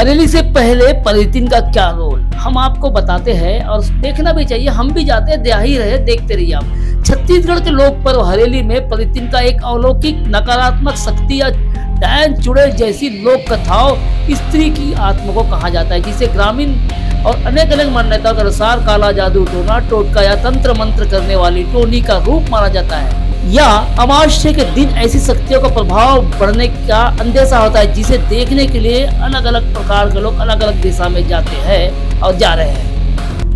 हरेली से पहले पॉलिथीन का क्या रोल, हम आपको बताते हैं और देखना भी चाहिए। हम भी जाते हैं, ही रहे, देखते रहिए आप। छत्तीसगढ़ के लोक पर्व हरेली में पॉलिथीन का एक अलौकिक नकारात्मक शक्ति या डायन चुड़ैल जैसी लोक कथाओं स्त्री की आत्मा को कहा जाता है, जिसे ग्रामीण और अनेक अनेक मान्यताओं के अनुसार काला जादू, टोना टोटका या तंत्र मंत्र करने वाली टोनी का रूप माना जाता है। या अमावस्या के दिन ऐसी शक्तियों का प्रभाव बढ़ने का अंदेशा होता है, जिसे देखने के लिए अलग अलग प्रकार के लोग अलग अलग दिशा में जाते हैं और जा रहे हैं।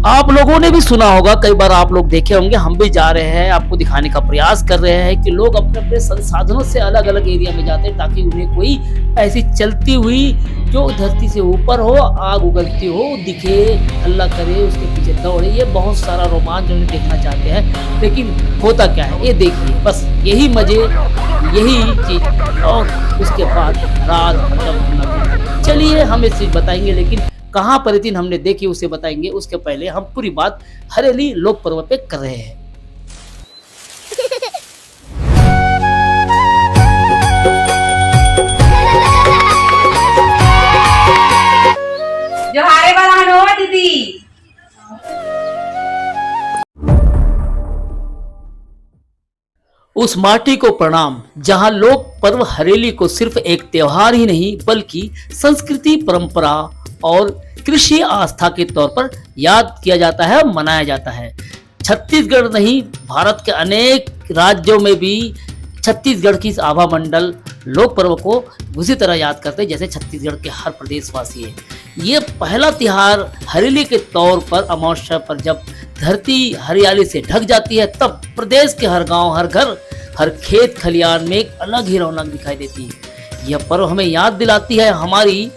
आप लोगों ने भी सुना होगा, कई बार आप लोग देखे होंगे, हम भी जा रहे हैं, आपको दिखाने का प्रयास कर रहे हैं कि लोग अपने अपने संसाधनों से अलग अलग एरिया में जाते हैं, ताकि उन्हें कोई ऐसी चलती हुई जो धरती से ऊपर हो, आग उगलती हो, दिखे, हल्ला करे, उसके पीछे दौड़े। ये बहुत सारा रोमांच उन्हें देखना चाहते हैं, लेकिन होता क्या है ये देखिए, बस यही मजे, यही चीज, और उसके बाद रात खत्म। चलिए हम इस चीज बताएंगे, लेकिन कहाँ पॉलिथीन हमने देखी उसे बताएंगे। उसके पहले हम पूरी बात हरेली लोक पर्व पे कर रहे हैं। जोहारे बधानो दीदी। उस माटी को प्रणाम जहां लोक पर्व हरेली को सिर्फ एक त्योहार ही नहीं बल्कि संस्कृति, परंपरा और कृषि आस्था के तौर पर याद किया जाता है, मनाया जाता है। छत्तीसगढ़ नहीं, भारत के अनेक राज्यों में भी छत्तीसगढ़ की आभा मंडल लोक पर्व को उसी तरह याद करते हैं जैसे छत्तीसगढ़ के हर प्रदेशवासी है। ये पहला त्योहार हरेली के तौर पर अमावस्या पर जब धरती हरियाली से ढक जाती है, तब प्रदेश के हर गांव, हर घर, हर खेत खलियान में एक अलग ही रौनक दिखाई देती है। यह पर्व हमें याद दिलाती है हमारी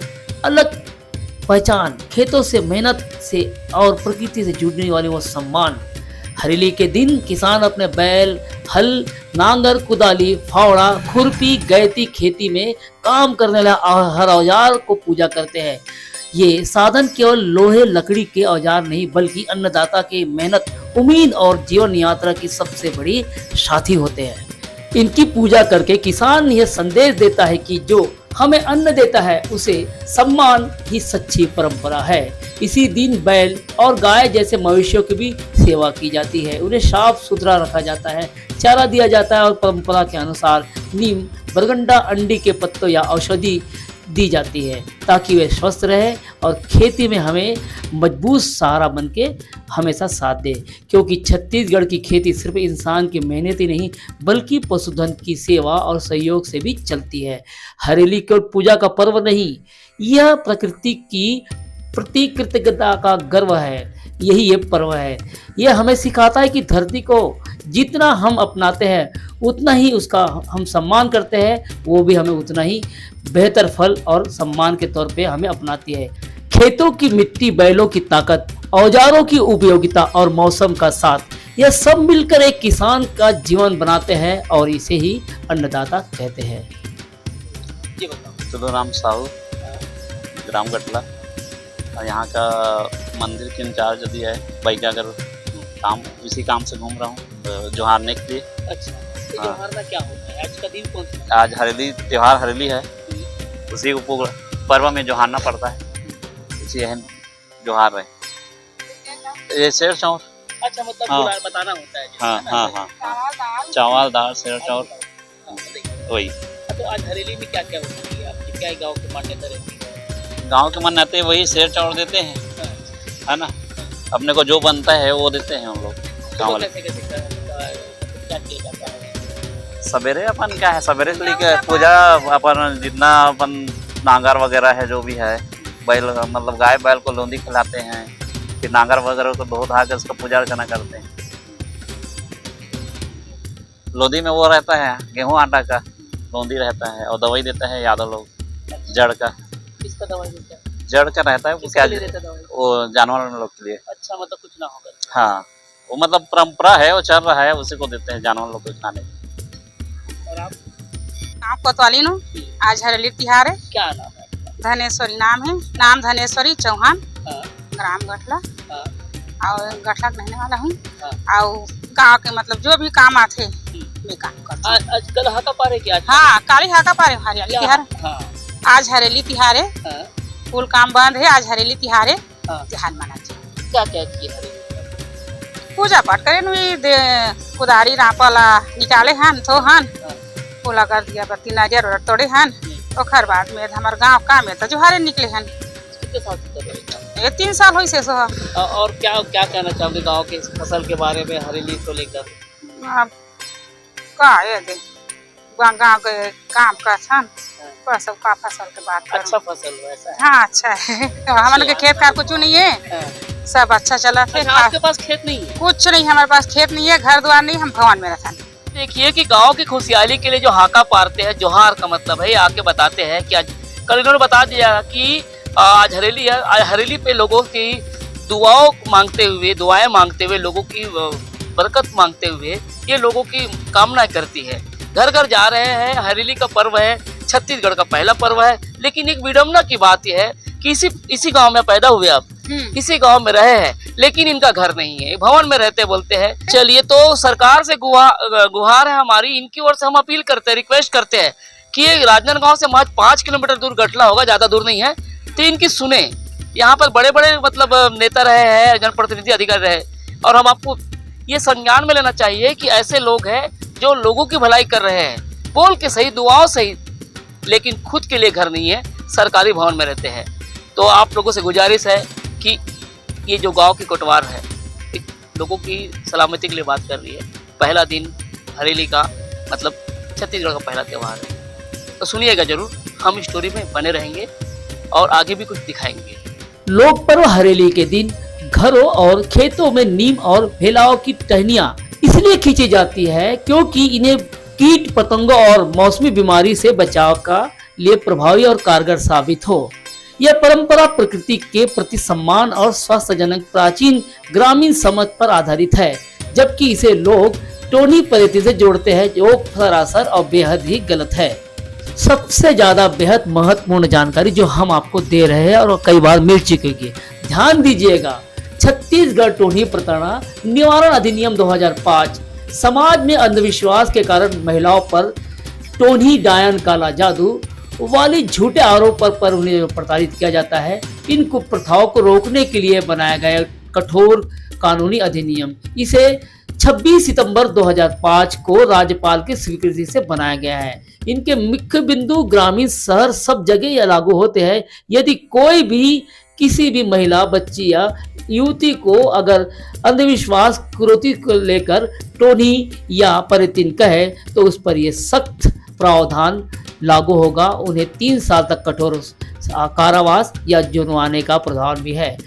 अलग पहचान, खेतों से, मेहनत से और प्रकृति से जुड़ने वाले वो सम्मान। हरेली के दिन किसान अपने बैल, हल, नांगर, कुदाली, फावड़ा, खुरपी, गैती खेती में काम करने वाले हर औजार को पूजा करते हैं। ये साधन केवल लोहे लकड़ी के औजार नहीं बल्कि अन्नदाता की मेहनत, उम्मीद और जीवन यात्रा की सबसे बड़ी साथी होते हैं। इनकी पूजा करके किसान यह संदेश देता है कि जो हमें अन्न देता है उसे सम्मान ही सच्ची परंपरा है। इसी दिन बैल और गाय जैसे मवेशियों की भी सेवा की जाती है, उन्हें साफ सुथरा रखा जाता है, चारा दिया जाता है और परंपरा के अनुसार नीम, बरगंडा, अंडी के पत्तों या औषधि दी जाती है ताकि वे स्वस्थ रहे और खेती में हमें मजबूत सहारा बन के हमेशा साथ दे। क्योंकि छत्तीसगढ़ की खेती सिर्फ इंसान की मेहनत ही नहीं बल्कि पशुधन की सेवा और सहयोग से भी चलती है। हरेली केवल पूजा का पर्व नहीं, यह प्रकृति की प्रति कृतज्ञता का गर्व है। यही ये पर्व है। यह हमें सिखाता है कि धरती को जितना हम अपनाते हैं उतना ही उसका हम सम्मान करते हैं, वो भी हमें उतना ही बेहतर फल और सम्मान के तौर पे हमें अपनाती है। खेतों की मिट्टी, बैलों की ताकत, औजारों की उपयोगिता और मौसम का साथ, यह सब मिलकर एक किसान का जीवन बनाते हैं और इसे ही अन्नदाता कहते हैं। ये बताओ। तुलराम साहू, ग्राम गटला, और यहाँ का मंदिर के इंचार्ज यदि है भाई का, अगर काम इसी काम से घूम रहा हूँ जोहारने के लिए। अच्छा, तो जोहारना क्या होता है? आज का दिन कौन सा? आज हरेली त्योहार हरेली है, उसी को पर्व में जोहारना पड़ता है, इसी है जोहार रहे। ये शेर चौर। अच्छा, मतलब हाँ, बताना होता है। हाँ हाँ हाँ, चावल दाल शेर चौर वही। तो आज हरेली में क्या क्या होती है आपके, क्या गाँव की मान्यता रहती है? गाँव के मान्यता वही शेर चौर देते हैं, है ना। अपने को जो बनता है वो देते हैं हम लोग गाँव वाले। सवेरे अपन क्या है, सवेरे से लेकर पूजा अपन जितना अपन नांगर वगैरह है जो भी है, बैल मतलब गाय बैल को लोंदी खिलाते हैं, फिर नांगर वगैरह को धो धा कर उसका पूजा अर्चना करते हैं। लोंदी में वो रहता है गेहूं आटा का लोंदी रहता है, और दवाई देता है यादव लोग, जड़ का। किसका दवाई देता है? जड़ का रहता है, वो क्या वो जानवर लोग के लिए। अच्छा, मतलब कुछ ना होगा। हाँ, वो मतलब परंपरा है, वो चल रहा है, उसी को देते हैं जानवर लोग को खाने। और आप? नाम कोतवाली नो। आज हरेली तिहार है। क्या नाम है? धनेश्वरी नाम है। नाम धनेश्वरी चौहान। हाँ। ग्राम गठला। हाँ। और गठला रहने वाला हूँ। हाँ। और गाँव के मतलब जो भी काम आते मैं काम करता हूँ। आज कल हाका पारे क्या? हाँ, काली हाका पारे हरियाली तिहार। हाँ। आज हरेली तिहार है। हाँ। कुल काम बंद है। आज हरेली तिहारे हाँ। तिहार मनाते क्या क्या किए हरेली? पूजा पाठ करे कुदारी रापला निकाले हन थो हन पूला कर दिया बत्ती नारियल और तोड़े हन। ओखर बाद में हमार गांव का में तो जुहारे निकले हन। कितने साल से कर रहे हैं? ये 3 साल हुई से सो। और क्या क्या कहना चाहोगे गांव के इस फसल के बारे में हरेली को लेकर? अब का ये दे गांव के काम का छन पर सब का फसल के बात करूं। अच्छा फसल हुआ ऐसा है? हाँ अच्छा है। हमारे के खेत का कुछ नहीं है, हाँ। सब अच्छा चला थे। अच्छा, आपके पास खेत नहीं है? कुछ नहीं, हमारे पास खेत नहीं है, घर द्वार नहीं, हम भवन में रहते हैं। देखिए कि गांव की खुशहाली के लिए जो हाका पारते हैं, जोहार का मतलब है, आके बताते हैं कि आज कल इन्होंने बता दिया कि आज हरेली है। आज हरेली पे लोगों की दुआएं मांगते हुए लोगों की बरकत मांगते हुए ये लोगों की कामना करती है। घर घर जा रहे हैं। हरेली का पर्व है, छत्तीसगढ़ का पहला पर्व है। लेकिन एक विडम्बना की बात यह है कि इसी गांव में पैदा हुए आप, इसी गांव में रहे हैं, लेकिन इनका घर नहीं है, भवन में रहते बोलते हैं। चलिए, तो सरकार से गुहार है हमारी, इनकी ओर से हम अपील करते हैं, रिक्वेस्ट करते हैं कि ये राजनांदगांव से महज 5 किलोमीटर दूर गठला होगा, ज्यादा दूर नहीं है, तो इनकी सुने। यहाँ पर बड़े बड़े मतलब नेता रहे हैं, जनप्रतिनिधि अधिकारी रहे, और हम आपको ये संज्ञान में लेना चाहिए कि ऐसे लोग हैं जो लोगों की भलाई कर रहे हैं, बोल के सही, दुआओं सही, लेकिन खुद के लिए घर नहीं है, सरकारी भवन में रहते हैं। तो आप लोगों से गुजारिश है कि ये जो गांव की कोटवार है, लोगों की सलामती के लिए बात कर रही है। पहला दिन हरेली का मतलब छत्तीसगढ़ का पहला त्यौहार है, तो सुनिएगा जरूर, हम स्टोरी में बने रहेंगे और आगे भी कुछ दिखाएंगे। लोक पर्व हरेली के दिन घरों और खेतों में नीम और भेलाओं की टहनियां इसलिए खींची जाती है क्योंकि इन्हें कीट पतंगों और मौसमी बीमारी से बचाव का लिए प्रभावी और कारगर साबित हो। यह परंपरा प्रकृति के प्रति सम्मान और स्वास्थ्यजनक प्राचीन ग्रामीण समझ पर आधारित है, जबकि इसे लोग टोनी पद्धति से जोड़ते हैं, जो सरासर और बेहद ही गलत है। सबसे ज्यादा बेहद महत्वपूर्ण जानकारी जो हम आपको दे रहे हैं और कई बार मिल चुकी है, ध्यान दीजिएगा। छत्तीसगढ़ टोनी प्रताड़ना निवारण अधिनियम 2005 समाज में अंधविश्वास के कारण महिलाओं पर टोनी, डायन, काला जादू वाली झूठे आरोप पर उन्हें प्रताड़ित किया जाता है। इन कुप्रथाओं को रोकने के लिए बनाया गया कठोर कानूनी अधिनियम, इसे 26 सितंबर 2005 को राज्यपाल की स्वीकृति से बनाया गया है। इनके मुख्य बिंदु ग्रामीण, शहर सब जगह यह लागू होते हैं। यदि कोई भी किसी भी महिला, बच्ची या युवती को अगर अंधविश्वास कुरीति को लेकर टोनी या परितिन कहे तो उस पर यह सख्त प्रावधान लागू होगा। उन्हें 3 साल तक कठोर कारावास या जुर्माने का प्रावधान भी है।